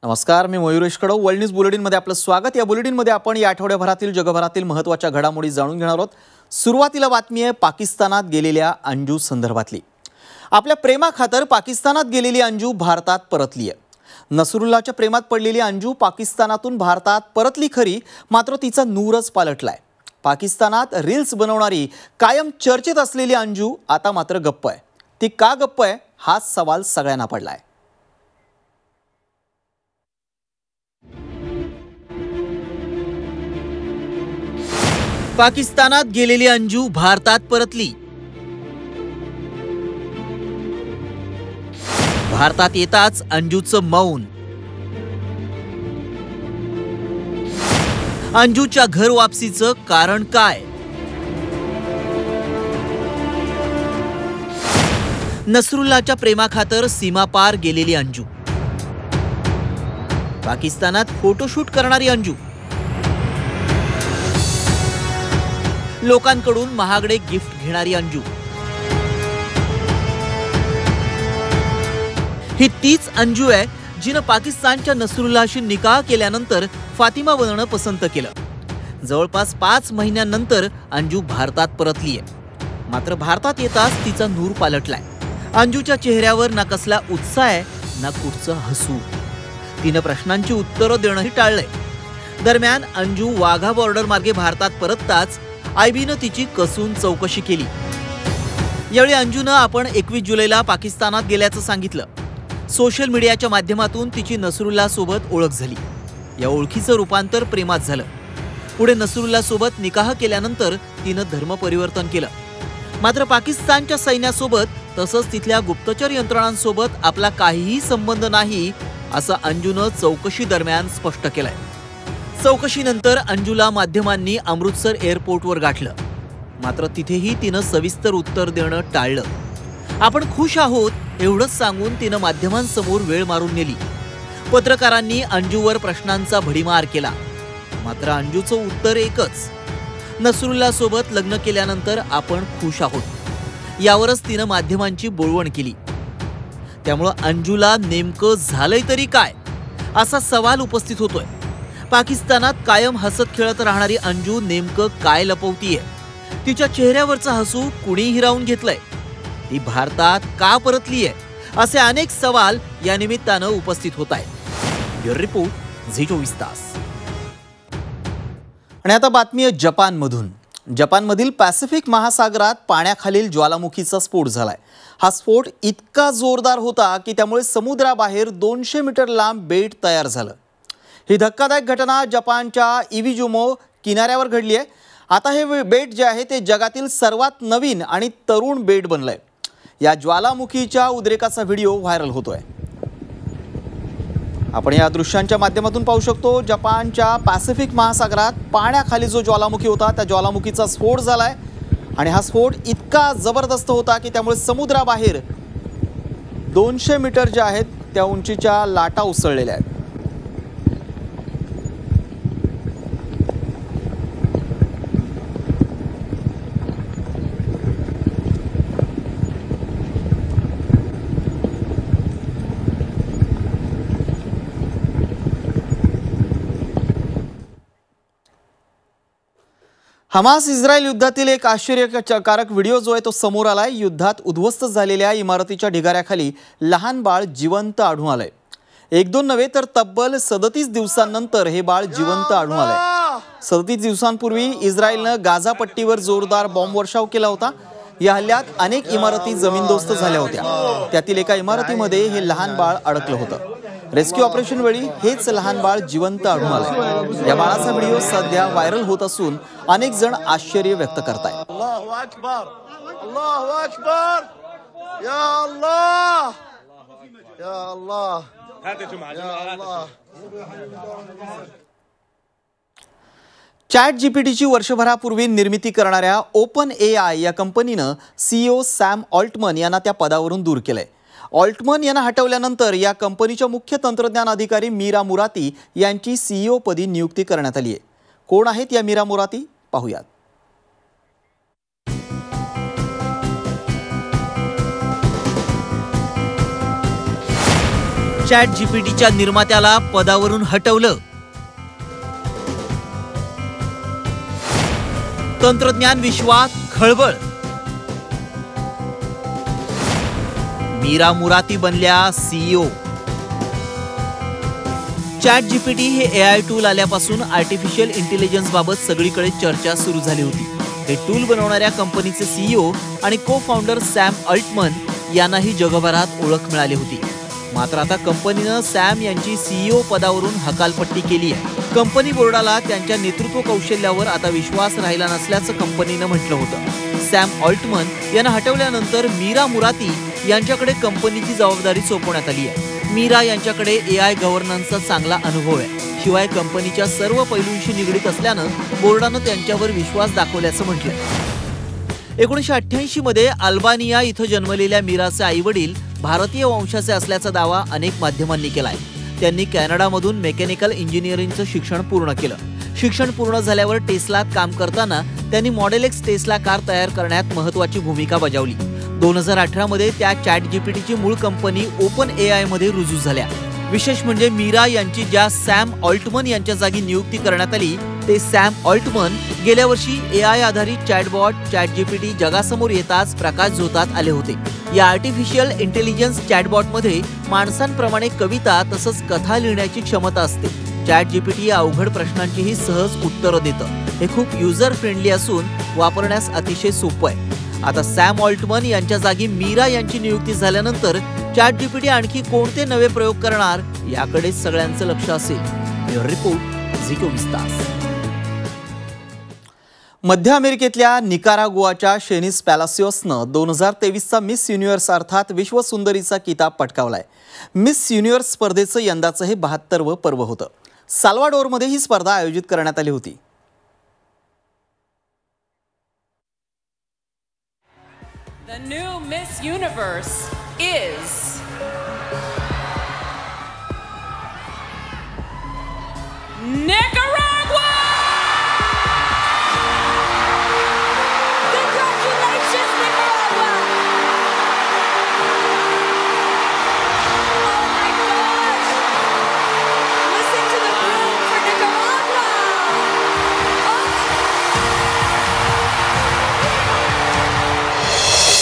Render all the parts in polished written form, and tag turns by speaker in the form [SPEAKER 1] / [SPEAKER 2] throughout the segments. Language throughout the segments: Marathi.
[SPEAKER 1] नमस्कार, मी मयुरेश कडव. वर्ल्ड न्यूज बुलेटिनमध्ये आपलं स्वागत. या बुलेटिनमध्ये आपण या आठवड्याभरातील जगभरातील महत्त्वाच्या घडामोडी जाणून घेणार आहोत. सुरुवातीला बातमी आहे पाकिस्तानात गेलेल्या अंजू संदर्भातली. आपल्या प्रेमाखातर पाकिस्तानात गेलेली अंजू भारतात परतली आहे. नसरुल्लाच्या प्रेमात पडलेली अंजू पाकिस्तानातून भारतात परतली खरी, मात्र तिचा नूरच पालटलाय. पाकिस्तानात रील्स बनवणारी कायम चर्चेत असलेली अंजू आता मात्र गप्प आहे. ती का गप्प आहे हाच सवाल सगळ्यांना पडलाय. पाकिस्तानात गेलेली अंजू भारतात परतली. भारतात येताच अंजूचं मौन. अंजूच्या घर वापसीचं कारण काय? नसरुल्लाच्या प्रेमाखातर सीमा पार गेलेली अंजू. पाकिस्तानात फोटोशूट करणारी अंजू. लोकांकडून महागडे गिफ्ट घेणारी अंजू. ही तीच अंजू आहे जिनं पाकिस्तानच्या नसरुल्लाशी निकाह केल्यानंतर फातिमा बनणं पसंत केलं. जवळपास 5 महिन्यांनंतर अंजू भारतात परतलीय. मात्र भारतात येताच तिचा नूर पालटलाय. अंजूच्या चेहऱ्यावर ना कसला उत्साह आहे ना कुठचं हसू. तिनं प्रश्नांची उत्तरं देणंही टाळलंय. दरम्यान अंजू वाघा बॉर्डर मार्गे भारतात परतताच आयबीनं तिची कसून चौकशी केली. यावेळी अंजूनं आपण 21 जुलैला पाकिस्तानात गेल्याचं सांगितलं. सोशल मीडियाच्या माध्यमातून तिची नसरुल्ला सोबत ओळख झाली. या ओळखीचं रूपांतर प्रेमात झालं. पुढे नसरुल्ला सोबत निकाह केल्यानंतर तिनं धर्म परिवर्तन केलं. मात्र पाकिस्तानच्या सैन्यासोबत तसंच तिथल्या गुप्तचर यंत्रणांसोबत आपला काहीही संबंध नाही असं अंजूनं चौकशी दरम्यान स्पष्ट केलंय. चौकशीनंतर अंजूला माध्यमांनी अमृतसर एअरपोर्टवर गाठलं. मात्र तिथेही तिनं सविस्तर उत्तर देणं टाळलं. आपण खुश आहोत एवढंच सांगून तिनं माध्यमांसमोर वेळ मारून नेली. पत्रकारांनी अंजूवर प्रश्नांचा भडीमार केला. मात्र अंजूचं उत्तर एकच, नसरुल्ला सोबत लग्न केल्यानंतर आपण खुश आहोत. यावरच तिनं माध्यमांची बोळवण केली. त्यामुळं अंजूला नेमकं झालंय तरी काय असा सवाल उपस्थित होतोय. पाकिस्तानात कायम हसत खेळत राहणारी अंजू नेमकं काय लपवतीये? तिच्या चेहऱ्यावरचं हसू कुणी हिरावून घेतलंय? ती भारतात का परतलीये? असे अनेक सवाल या निमित्तानं उपस्थित होत आहेत. ब्युरो रिपोर्ट, झी24 तास. आणि आता बातमी आहे जपानमधून. जपानमधील पॅसिफिक महासागरात पाण्याखालील ज्वालामुखीचा स्फोट झालाय. हा स्फोट इतका जोरदार होता की त्यामुळे समुद्राबाहेर 200 मीटर लांब बेट तयार झालं. ही धक्कादायक घटना जपानच्या इविजुमो किनाऱ्यावर घडली आहे. आता हे बेट जे आहे ते जगातील सर्वात नवीन आणि तरुण बेट बनलंय. या ज्वालामुखीच्या उद्रेकाचा व्हिडिओ व्हायरल होतोय. आपण या दृश्यांच्या माध्यमातून पाहू शकतो. जपानच्या पॅसिफिक महासागरात पाण्याखाली जो ज्वालामुखी होता त्या ज्वालामुखीचा स्फोट झालाय. आणि हा स्फोट इतका जबरदस्त होता की त्यामुळे समुद्राबाहेर 200 मीटर जे आहेत त्या उंचीच्या लाटा उसळलेल्या आहेत. हमास इस्रायल युद्धातील एक आश्चर्यकारक व्हिडिओ जो आहे तो समोर आलाय. युद्धात उद्ध्वस्त झालेल्या इमारतीच्या ढिगाऱ्याखाली लहान बाळ जिवंत आढळून आलंय. 1-2 नव्हे तर तब्बल 37 दिवसांनंतर हे बाळ जिवंत आढळून आलंय. 37 दिवसांपूर्वी इस्रायलनं गाझा पट्टीवर जोरदार बॉम्ब वर्षाव केला होता. या हल्ल्यात अनेक इमारती जमीनदोस्त झाल्या होत्या. त्यातील एका इमारतीमध्ये हे लहान बाळ अडकलं होतं. रेस्क्यू ऑपरेशन वेळी हेच लहान बाळ जिवंत आढळून आलंय. या बाळाचा व्हिडिओ सध्या व्हायरल होत असून अनेक जण आश्चर्य व्यक्त करतायत.
[SPEAKER 2] अल्लाहू अकबर, अल्लाहू अकबर, या अल्लाह, या अल्लाह, या अल्लाह.
[SPEAKER 1] ChatGPTची वर्षभरापूर्वी निर्मिती करणाऱ्या OpenAI या कंपनीनं CEO सॅम ऑल्टमन यांना त्या पदावरून दूर केलंय. ऑल्टमन यांना हटवल्यानंतर या कंपनीच्या मुख्य तंत्रज्ञान अधिकारी मीरा मुराती यांची CEO पदी नियुक्ती करण्यात आली आहे. कोण आहेत या मीरा मुराती पाहूयात. चॅट जीपीटीच्या निर्मात्याला पदावरून हटवलं. तंत्रज्ञान विश्वात खळबळ. मीरा मुराती बनल्या CEO. चॅट जीपीटी हे AI टूल आल्यापासून आर्टिफिशियल इंटेलिजन्स बाबत सगळीकडे चर्चा सुरू झाली होती. हे टूल बनवणाऱ्या कंपनीचे CEO आणि को फाउंडर सॅम अल्टमन यांनाही जगभरात ओळख मिळाली होती. मात्र आता कंपनीनं सॅम यांची CEO पदावरून हकालपट्टी केली आहे. कंपनी बोर्डाला त्यांच्या नेतृत्व कौशल्यावर आता विश्वास राहिला नसल्याचं कंपनीनं म्हटलं होतं. सॅम अल्टमन यांना हटवल्यानंतर मीरा मुराती यांच्याकडे कंपनीची जबाबदारी सोपवण्यात आली आहे. मीरा यांच्याकडे AI गव्हर्नन्सचा चांगला अनुभव आहे. शिवाय कंपनीच्या सर्व पैलूंशी निगडीत असल्यानं बोर्डानं त्यांच्यावर विश्वास दाखवल्याचं म्हटलंय. 1988 मध्ये अल्बानिया इथं जन्मलेल्या मीराचे आईवडील भारतीय वंशाचे असल्याचा दावा अनेक माध्यमांनी केलाय. त्यांनी कॅनडामधून मेकॅनिकल इंजिनिअरिंगचं शिक्षण पूर्ण केलं. शिक्षण पूर्ण झाल्यावर टेस्लात काम करताना त्यांनी मॉडेल एक्स टेस्ला कार तयार करण्यात महत्त्वाची भूमिका बजावली. 2018 मध्ये त्या चॅट जीपीटीची मूळ कंपनी ओपन AI मध्ये रुजू झाल्या. विशेष म्हणजे मीरा यांची ज्या सॅम ऑल्टमन यांच्या जागी नियुक्ती करण्यात आली ते सॅम ऑल्टमन गेल्या वर्षी AI आधारित चॅटबॉट चॅट जीपीटी जगासमोर येताच प्रकाश झोतात आले होते. या आर्टिफिशियल इंटेलिजन्स चॅटबॉटमध्ये माणसांप्रमाणे कविता तसंच कथा लिहिण्याची क्षमता असते. चॅट जीपीटी या अवघड प्रश्नांचीही सहज उत्तरं देतं. हे खूप युजर फ्रेंडली असून वापरण्यास अतिशय सोपं आहे. आता सॅम ऑल्टमन यांच्या जागी मीरा यांची नियुक्ती झाल्यानंतर चॅट जीपीटी आणखी कोणते नवे प्रयोग करणार याकडे सगळ्यांचं लक्ष असेल. ब्युरो रिपोर्ट झी 24 तास. मध्य अमेरिकेतल्या निकारागुआच्या शेनिस पॅलासियोसनं 2023चा मिस युनिव्हर्स अर्थात विश्व सुंदरीचा किताब पटकावलाय. मिस युनिव्हर्स स्पर्धेचं यंदाचं हे 72वं पर्व होतं. साल्वाडोरमध्ये ही स्पर्धा आयोजित करण्यात आली होती.
[SPEAKER 3] The new Miss Universe is Nicaragua! Congratulations, Nicaragua! Oh my gosh! Listen to the room for Nicaragua!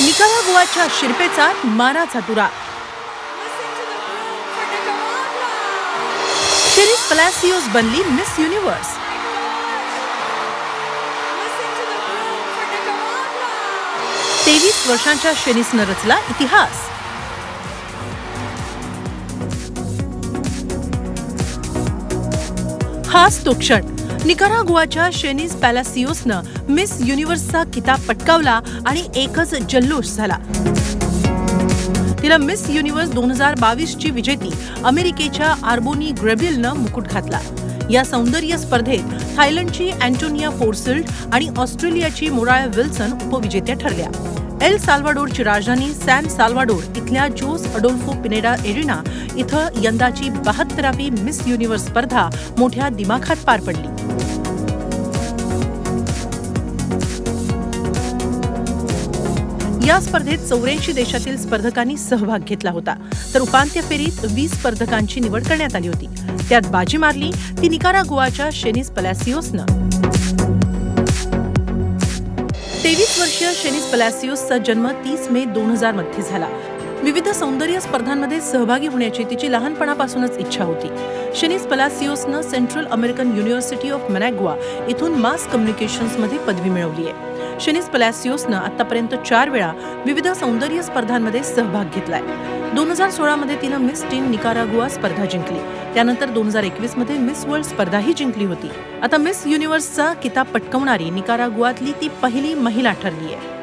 [SPEAKER 4] निकारागुआच्या शिरपेचा मानाचा तुरा. शेनिस पॅलासियोस बनली मिस युनिव्हर्स. तेवीस वर्षांच्या शेनिसनं रचला इतिहास. हाच तो क्षण. निकारागुआच्या शेनिस पॅलासियोसनं मिस युनिव्हर्सचा किताब पटकावला आणि एकच जल्लोष झाला. तिला मिस युनिव्हर्स 2022ची विजेती अमेरिकेच्या आर्बोनी ग्रेबिलनं मुकुट घातला. या सौंदर्य स्पर्धेत थायलंडची अँटोनिया फोर्सिल्ड आणि ऑस्ट्रेलियाची मोराया विल्सन उपविजेत्या ठरल्या. एल साल्वाडोरची राजधानी सॅन साल्वाडोर इथल्या जोस अडोल्फो पिनेडा एरिना इथं यंदाची 72वी मिस युनिव्हर्स स्पर्धा मोठ्या दिमाखात पार पडली. या स्पर्धेत 84 देशातील स्पर्धकांनी सहभाग घेतला होता. तर उपांत्य फेरीत 20 स्पर्धकांची निवड करण्यात आली होती. त्यात बाजी मारली ती निकारागुआच्या शेनिस पॅलासियोसनं. 23 वर्षीय शेनिस पॅलासियोसचा जन्म 30 मे 2000 मध्ये झाला. विविध सौंदर्य स्पर्धांमध्ये सहभागी होण्याची तिची लहानपणापासूनच इच्छा होती. शेनिस पॅलासियोसनं सेंट्रल अमेरिकन युनिव्हर्सिटी ऑफ मॅनाग्वा इथून मास कम्युनिकेशन्समध्ये पदवी मिळवली आहे. शेनिस पॅलासियोसनं आतापर्यंत 4 वेळा विविध सौंदर्य स्पर्धांमध्ये सहभाग घेतलाय. 2016 मध्ये तिनं मिस टीन निकारागुआ स्पर्धा जिंकली. त्यानंतर 2021 मध्ये मिस वर्ल्ड स्पर्धाही जिंकली होती. आता मिस युनिव्हर्सचा किताब पटकावणारी निकारागुआतली ती पहिली महिला ठरली आहे.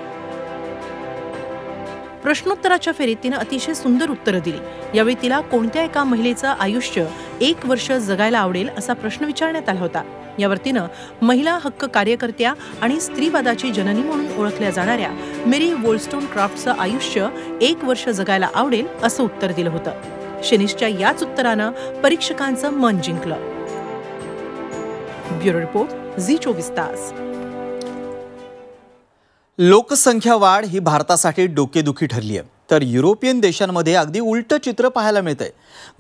[SPEAKER 4] प्रश्नोत्तराच्या फेरीत तिनं अतिशय सुंदर उत्तरं दिली. यावेळी तिला कोणत्या एका महिलेचं आयुष्य 1 वर्ष जगायला आवडेल असा प्रश्न विचारण्यात आला होता. यावर तिनं महिला हक्क कार्यकर्त्या आणि स्त्रीवादाची जननी म्हणून ओळखल्या जाणाऱ्या मेरी वोल्स्टोनक्राफ्टचं आयुष्य 1 वर्ष जगायला आवडेल असं उत्तर दिलं होतं. शेनिसच्या याच उत्तरानं परीक्षकांचं मन जिंकलं. ब्युरो रिपोर्ट झी 24 तास.
[SPEAKER 1] लोकसंख्या वाढ ही भारतासाठी डोकेदुखी ठरली आहे.
[SPEAKER 5] तर युरोपियन देशांमध्ये अगदी उलटं चित्र पाहायला मिळतंय.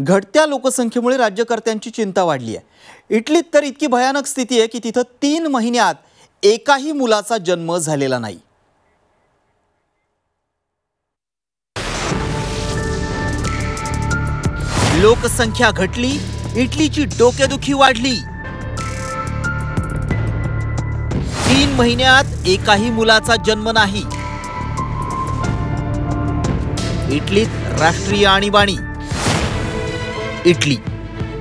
[SPEAKER 5] घटत्या लोकसंख्येमुळे राज्यकर्त्यांची चिंता वाढली आहे. इटलीत तर इतकी भयानक स्थिती आहे की तिथं 3 महिन्यात एकाही मुलाचा जन्म झालेला नाही.
[SPEAKER 1] लोकसंख्या घटली, इटलीची डोकेदुखी वाढली. 3 महिन्यात एकाही मुलाचा जन्म नाही. इटलीत राष्ट्रीय आणीबाणी. इटली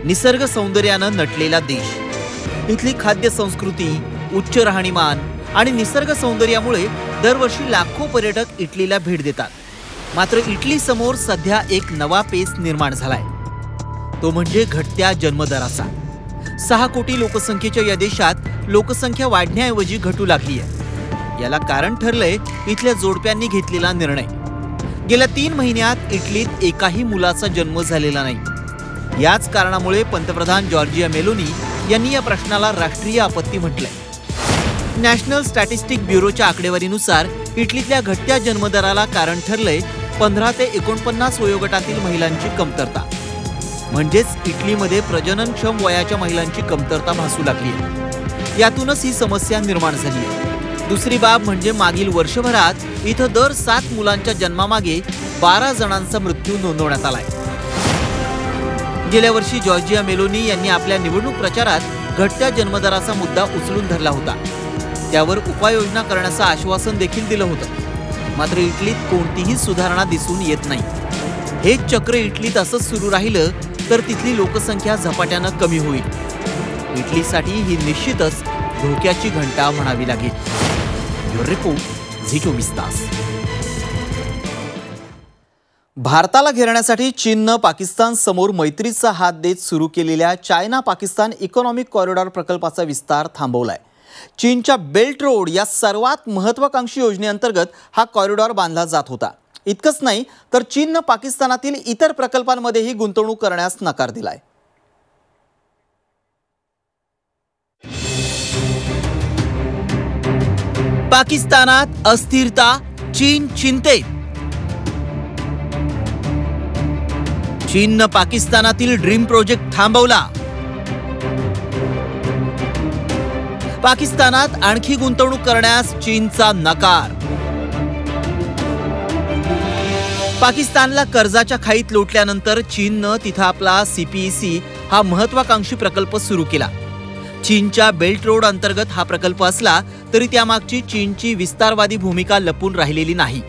[SPEAKER 1] निसर्ग सौंदर्यानं नटलेला देश. इथली खाद्य संस्कृती, उच्च राहणीमान आणि निसर्ग सौंदर्यामुळे दरवर्षी लाखो पर्यटक इटलीला भेट देतात. मात्र इटली समोर सध्या एक नवा पेच निर्माण झालाय. तो म्हणजे घटत्या जन्मदराचा. 6 कोटी लोकसंख्येच्या या देशात लोकसंख्या वाढण्याऐवजी घटू लागली आहे. याला कारण ठरलंय इथल्या जोडप्यांनी घेतलेला निर्णय. गेल्या 3 महिन्यात इटलीत एकाही मुलाचा जन्म झालेला नाही. याच कारणामुळे पंतप्रधान जॉर्जिया मेलोनी यांनी या प्रश्नाला राष्ट्रीय आपत्ती म्हटलंय. नॅशनल स्टॅटिस्टिक ब्युरोच्या आकडेवारीनुसार इटलीतल्या घटत्या जन्मदराला कारण ठरलंय 15 ते 49 वयोगटातील महिलांची कमतरता. म्हणजेच इटलीमध्ये प्रजननक्षम वयाच्या महिलांची कमतरता भासू लागली आहे. यातूनच ही समस्या निर्माण झाली आहे. दुसरी बाब म्हणजे मागील वर्षभरात इथं दर 7 मुलांच्या जन्मामागे 12 जणांचा मृत्यू नोंदवण्यात आलाय. गेल्या वर्षी जॉर्जिया मेलोनी यांनी आपल्या निवडणूक प्रचारात घटत्या जन्मदराचा मुद्दा उचलून धरला होता. त्यावर उपाययोजना करण्याचं आश्वासन देखील दिलं होतं. मात्र इटलीत कोणतीही सुधारणा दिसून येत नाही. हे चक्र इटलीत असंच सुरू राहिलं तर तिथली लोकसंख्या झपाट्यानं कमी होईल. इटलीसाठी ही निश्चितच धोक्याची घंटा म्हणावी लागेल. ब्युरो रिपोर्ट, झी 24 तास.
[SPEAKER 5] भारताला घेरण्यासाठी चीननं पाकिस्तान समोर मैत्रीचा हात देत सुरू केलेल्या चायना पाकिस्तान इकॉनॉमिक कॉरिडॉर प्रकल्पाचा विस्तार थांबवलाय. चीनच्या बेल्ट रोड या सर्वात महत्त्वाकांक्षी योजनेअंतर्गत हा कॉरिडॉर बांधला जात होता. इतकंच नाही तर चीननं पाकिस्तानातील इतर प्रकल्पांमध्येही गुंतवणूक करण्यास नकार दिलाय.
[SPEAKER 1] पाकिस्तानात अस्थिरता, चीन चिंतेत. चीननं पाकिस्तानातील ड्रीम प्रोजेक्ट थांबवला. पाकिस्तानात आणखी गुंतवणूक करण्यास चीनचा नकार. पाकिस्तानला कर्जाच्या खाईत लोटल्यानंतर चीननं तिथं आपला CPEC हा महत्त्वाकांक्षी प्रकल्प सुरू केला. चीनच्या बेल्ट रोड अंतर्गत हा प्रकल्प असला तरी त्यामागची चीनची विस्तारवादी भूमिका लपून राहिलेली नाही.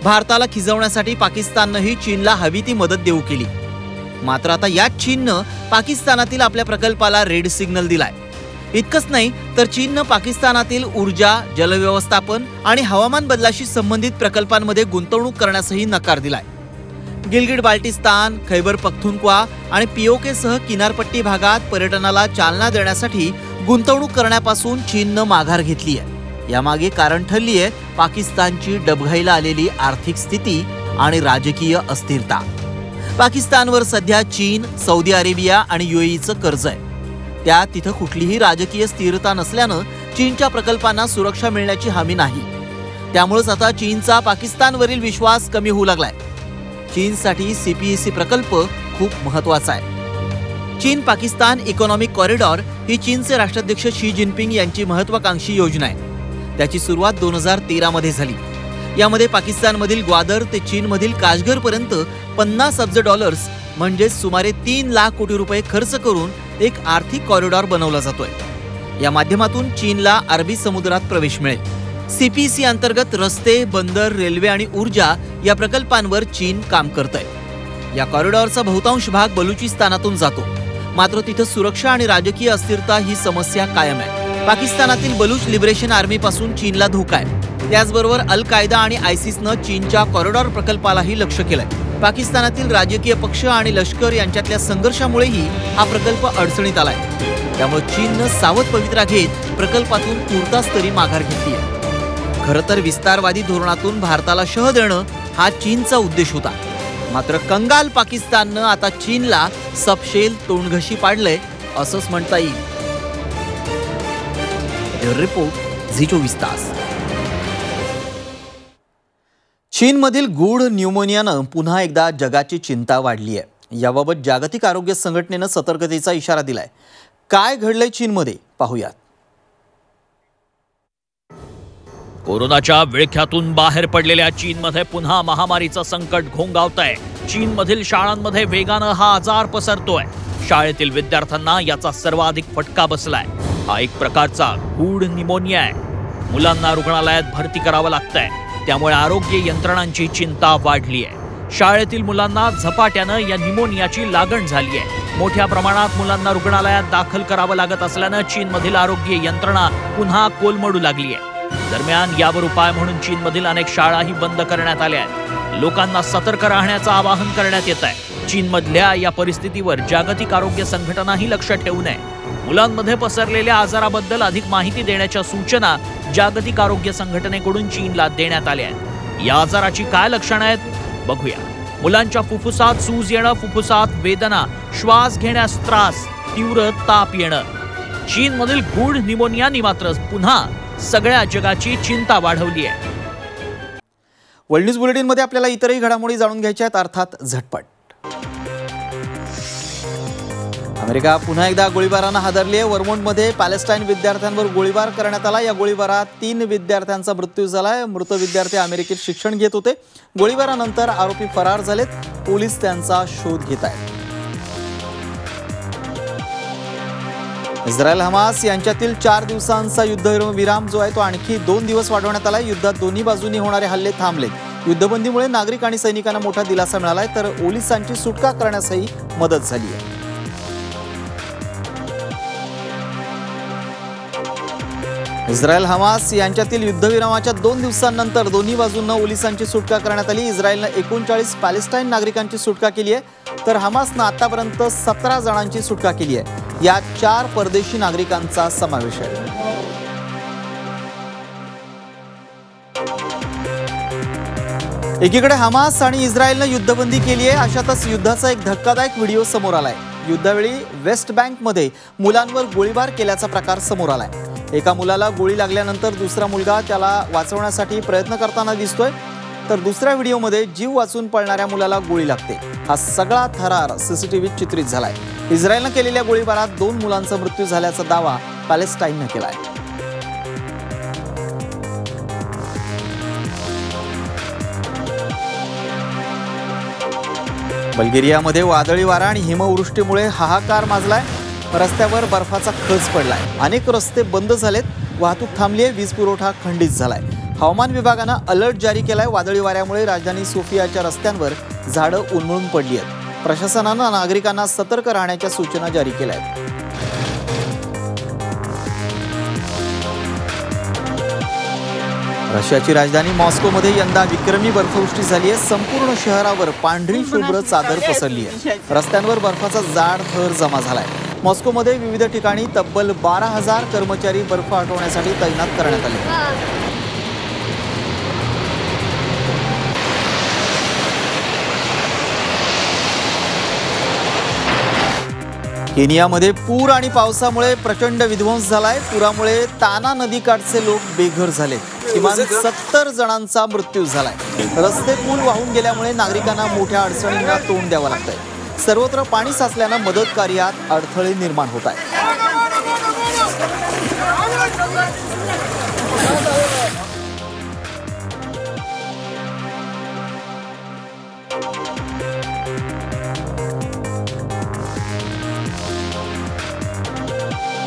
[SPEAKER 1] भारताला खिजवण्यासाठी पाकिस्ताननंही चीनला हवी ती मदत देऊ केली. मात्र आता याच चीननं पाकिस्तानातील आपल्या प्रकल्पाला रेड सिग्नल दिलाय. इतकंच नाही तर चीननं पाकिस्तानातील ऊर्जा, जलव्यवस्थापन आणि हवामान बदलाशी संबंधित प्रकल्पांमध्ये गुंतवणूक करण्यासही नकार दिलाय. गिलगिट बाल्टिस्तान, खैबर पख्तूनख्वा आणि POK सह किनारपट्टी भागात पर्यटनाला चालना देण्यासाठी गुंतवणूक करण्यापासून चीननं माघार घेतली आहे. यामागे कारण ठरली आहे पाकिस्तानची डबघाईला आलेली आर्थिक स्थिती आणि राजकीय अस्थिरता. पाकिस्तानवर सध्या चीन, सौदी अरेबिया आणि UAEचं कर्ज आहे. त्यात तिथं कुठलीही राजकीय स्थिरता नसल्यानं चीनच्या प्रकल्पांना सुरक्षा मिळण्याची हमी नाही. त्यामुळेच आता चीनचा पाकिस्तानवरील विश्वास कमी होऊ लागलाय. चीनसाठी CPEC प्रकल्प खूप महत्त्वाचा आहे. चीन पाकिस्तान इकॉनॉमिक कॉरिडॉर ही चीनचे राष्ट्राध्यक्ष शी जिनपिंग यांची महत्त्वाकांक्षी योजना आहे. त्याची सुरुवात 2013 मध्ये झाली. यामध्ये पाकिस्तानमधील ग्वादर ते चीनमधील काश्गरपर्यंत $50 अब्ज म्हणजे सुमारे 3 लाख कोटी रुपये खर्च करून एक आर्थिक कॉरिडॉर बनवला जातोय. या माध्यमातून चीनला अरबी समुद्रात प्रवेश मिळेल. CPEC अंतर्गत रस्ते, बंदर, रेल्वे आणि ऊर्जा या प्रकल्पांवर चीन काम करतंय. या कॉरिडॉरचा बहुतांश भाग बलुचिस्तानातून जातो. मात्र तिथं सुरक्षा आणि राजकीय अस्थिरता ही समस्या कायम आहे. पाकिस्तानातील बलूच लिबरेशन आर्मीपासून चीनला धोका आहे. त्याचबरोबर अल कायदा आणि ISISनं चीनच्या कॉरिडॉर प्रकल्पालाही लक्ष्य केलंय. पाकिस्तानातील राजकीय पक्ष आणि लष्कर यांच्यातल्या संघर्षामुळेही हा प्रकल्प अडचणीत आलाय. त्यामुळे चीननं सावध पवित्रा घेत प्रकल्पातून तुर्तास तरी माघार घेतली आहे. खरं तर विस्तारवादी धोरणातून भारताला शह देणं हा चीनचा उद्देश होता. मात्र कंगाल पाकिस्ताननं आता चीनला सपशेल तोंडघशी पाडलंय असंच म्हणता येईल. रिपोर्ट, झी 24 तास.
[SPEAKER 5] चीनमधील गूढ न्यूमोनियानं पुन्हा एकदा जगाची चिंता वाढली आहे. याबाबत जागतिक आरोग्य संघटनेनं सतर्कतेचा इशारा दिलाय. काय घडलंय चीनमध्ये पाहूयात.
[SPEAKER 6] कोरोनाच्या विळख्यातून बाहेर पडलेल्या चीनमध्ये पुन्हा महामारीचं संकट घोंगावतंय. चीनमधील शाळांमध्ये वेगानं हा आजार पसरतोय. शाळेतील विद्यार्थ्यांना याचा सर्वाधिक फटका बसलाय. हा एक प्रकारचा गूढ निमोनिया आहे. मुलांना रुग्णालयात भरती करावं लागतंय. त्यामुळे आरोग्य यंत्रणांची चिंता वाढली आहे. शाळेतील मुलांना झपाट्यानं या निमोनियाची लागण झाली आहे. मोठ्या प्रमाणात मुलांना रुग्णालयात दाखल करावं लागत असल्यानं चीनमधील आरोग्य यंत्रणा पुन्हा कोलमडू लागली आहे. दरम्यान यावर उपाय म्हणून चीनमधील अनेक शाळाही बंद करण्यात आल्या आहेत. लोकांना सतर्क राहण्याचं आवाहन करण्यात येत आहे. चीनमधल्या या परिस्थितीवर जागतिक आरोग्य संघटनाही लक्ष ठेवून आहे. मुलांमध्ये पसरलेल्या आजाराबद्दल अधिक माहिती देण्याच्या सूचना जागतिक आरोग्य संघटनेकडून चीनला देण्यात आल्या आहेत. या आजाराची काय लक्षणं आहेत बघूया. मुलांच्या फुफ्फुसात सूज येणं, फुफ्फुसात वेदना, श्वास घेण्यास त्रास, तीव्र ताप येणं. चीनमधील गूढ निमोनियानी मात्र पुन्हा सगळ्या जगाची चिंता वाढवली आहे.
[SPEAKER 5] वर्ल्ड न्यूज बुलेटिनमध्ये आपल्याला इतरही घडामोडी जाणून घ्यायच्या आहेत, अर्थात झटपट. अमेरिका पुन्हा एकदा गोळीबारानं हादरली आहे. वर्मोंटमध्ये पॅलेस्टाईन विद्यार्थ्यांवर गोळीबार करण्यात आला. या गोळीबारात 3 विद्यार्थ्यांचा मृत्यू झालाय. मृत विद्यार्थी अमेरिकेत शिक्षण घेत होते. गोळीबारानंतर आरोपी फरार झालेत. पोलीस त्यांचा शोध घेत आहेत. इस्रायल हमास यांच्यातील 4 दिवसांचा युद्धविराम जो आहे तो आणखी 2 दिवस वाढवण्यात आला. युद्धात दोन्ही बाजूंनी होणारे हल्ले थांबलेत. युद्धबंदीमुळे नागरिक आणि सैनिकांना मोठा दिलासा मिळालाय, तर पोलिसांची सुटका करण्यासही मदत झाली आहे. इस्रायल हमास यांच्यातील युद्धविरामाच्या 2 दिवसांनंतर दोन्ही बाजूंना पोलिसांची सुटका करण्यात आली. इस्रायलनं 39 पॅलेस्टाईन नागरिकांची सुटका केली आहे, तर हमासनं आतापर्यंत 17 जणांची सुटका केली आहे. यात 4 परदेशी नागरिकांचा समावेश आहे. एकीकडे हमास आणि इस्रायलनं युद्धबंदी केली आहे. अशातच युद्धाचा एक धक्कादायक व्हिडिओ समोर आलाय. युद्धावेळी वेस्ट बँकमध्ये मुलांवर गोळीबार केल्याचा प्रकार समोर आलाय. एका मुलाला गोळी लागल्यानंतर दुसरा मुलगा त्याला वाचवण्यासाठी प्रयत्न करताना दिसतोय, तर दुसऱ्या व्हिडिओमध्ये जीव वाचून पळणाऱ्या मुलाला गोळी लागते. हा सगळा थरार सीसीटीव्हीत चित्रित झालाय. इस्रायलनं केलेल्या गोळीबारात 2 मुलांचा मृत्यू झाल्याचा दावा पॅलेस्टाईननं केलाय. बल्गेरियामध्ये वादळी वारा आणि हिमवृष्टीमुळे हाहाकार माजलाय. रस्त्यावर बर्फाचा खच पडलाय. अनेक रस्ते बंद झालेत. वाहतूक थांबली आहे. वीज पुरवठा खंडित झालाय. हवामान विभागानं अलर्ट जारी केलाय. वादळी वाऱ्यामुळे राजधानी सोफियाच्या रस्त्यांवर झाडं उन्मळून पडली आहेत. प्रशासनानं नागरिकांना सतर्क राहण्याच्या सूचना जारी केल्या आहेत. रशियाची राजधानी मॉस्कोमध्ये यंदा विक्रमी बर्फवृष्टी झाली आहे. संपूर्ण शहरावर पांढरी शुभ्र चादर पसरली आहे. रस्त्यांवर बर्फाचा जाड थर जमा झालाय. मॉस्कोमध्ये विविध ठिकाणी तब्बल 12,000 कर्मचारी बर्फ हटवण्यासाठी तैनात करण्यात आले. केनियामध्ये पूर आणि पावसामुळे प्रचंड विध्वंस झालाय. पुरामुळे ताना नदीकाठचे लोक बेघर झाले. किमान 70 जणांचा मृत्यू झालाय. रस्ते पूल वाहून गेल्यामुळे नागरिकांना मोठ्या अडचणींना तोंड द्यावं लागतंय. सर्वत्र पाणी साचल्यानं मदत कार्यात अडथळे निर्माण होत आहेत.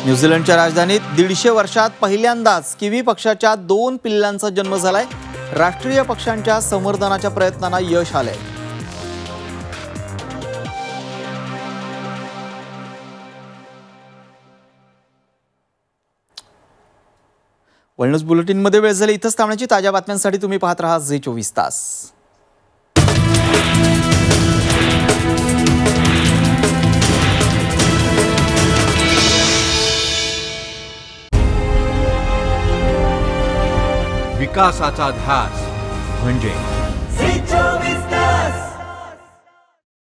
[SPEAKER 5] न्यूझीलंडच्या राजधानीत 150 वर्षात पहिल्यांदाच किवी पक्षाच्या 2 पिल्लांचा जन्म झालाय. राष्ट्रीय पक्षांच्या संवर्धनाच्या प्रयत्नांना यश आलंय. वर्ल्ड न्यूज बुलेटिनमध्ये वेळ झाली. इथंच थांबण्याची. ताज्या बातम्यांसाठी तुम्ही पाहत राहा झी24 तास.
[SPEAKER 7] विकासाचा ध्यास म्हणजे